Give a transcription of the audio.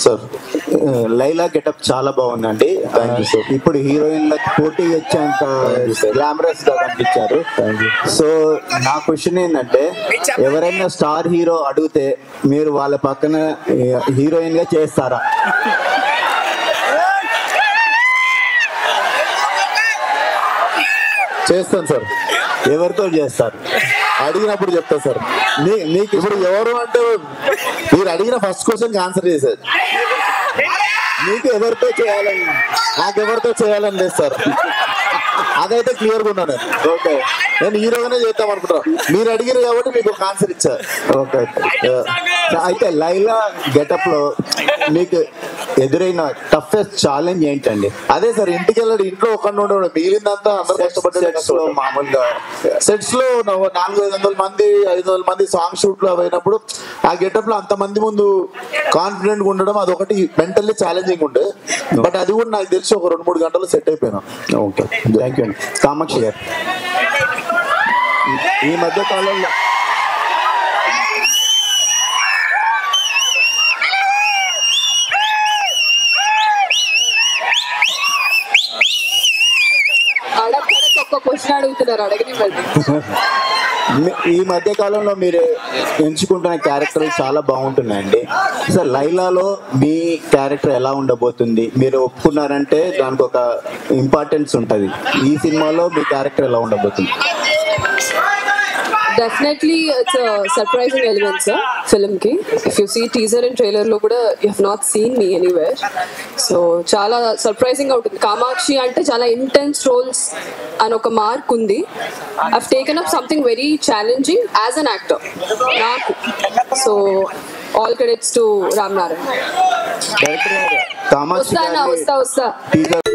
Sir Laila getup చాలా బాగుందండి. ఇప్పుడు హీరోయిన్లకు పోటీ వచ్చేంత గ్లామరస్ గా కనిపించారు. సో నా క్వశ్చన్ ఏంటంటే, ఎవరైనా స్టార్ హీరో అడిగితే మీరు వాళ్ళ పక్కన హీరోయిన్ గా చేస్తారా? చేస్తాను సార్. ఎవరితో చేస్తారు? అడిగినప్పుడు చెప్తా సార్. మీకు ఇప్పుడు ఎవరు అంటే మీరు అడిగిన ఫస్ట్ క్వశ్చన్కి ఆన్సర్ చేశారు. మీకు ఎవరితో చేయాలని, నాకు ఎవరితో చేయాలని లేదు సార్. అదైతే క్లియర్గా ఉన్నాను. ఓకే, నేను హీరోగానే చేద్దాం అనుకుంటున్నా. మీరు అడిగారు కాబట్టి మీకు ఒక ఆన్సర్ ఇచ్చారు. ఓకే, అయితే లైలా గెటప్ లో మీకు ఎదురైన టఫెస్ట్ ఛాలెంజ్ ఏంటండి? అదే సార్, ఇంటికి వెళ్ళాడు, ఇంట్లో ఒకటి ఉండడు, మిగిలిందంతా అందరూ కష్టపడ్డారు. మామూలుగా సెట్స్ లో 400-500 మంది 500 మంది సాంగ్ షూట్ లో అయినప్పుడు ఆ గెటప్ లో అంత మంది ముందు కాన్ఫిడెంట్ గా ఉండడం అదొకటి మెంటల్లీ ఛాలెంజింగ్ ఉండే. బట్ అది కూడా నాకు తెలిసి ఒక 2-3 గంటలు సెట్ అయిపోయినా. ఓకే, థ్యాంక్ యూ అండి. కామాక్షి గారు, ఈ మధ్య కాలంలో ఈ మధ్య కాలంలో మీరు ఎంచుకుంటున్న క్యారెక్టర్లు చాలా బాగుంటున్నాయండి. సార్, లైలాలో మీ క్యారెక్టర్ ఎలా ఉండబోతుంది? మీరు ఒప్పుకున్నారంటే దానికి ఒక ఇంపార్టెన్స్ ఉంటుంది. ఈ సినిమాలో మీ క్యారెక్టర్ ఎలా ఉండబోతుంది? Definitely, it's a surprising element, sir. Film ki, if you see teaser and trailer lo kuda, you have not seen me anywhere. So chala surprising out. Kamakshi ante chala intense roles and oka mark undi. I've taken up something very challenging as an actor. Naaku. So all credits to Ram Narayan. Kamakshi Usta. Teaser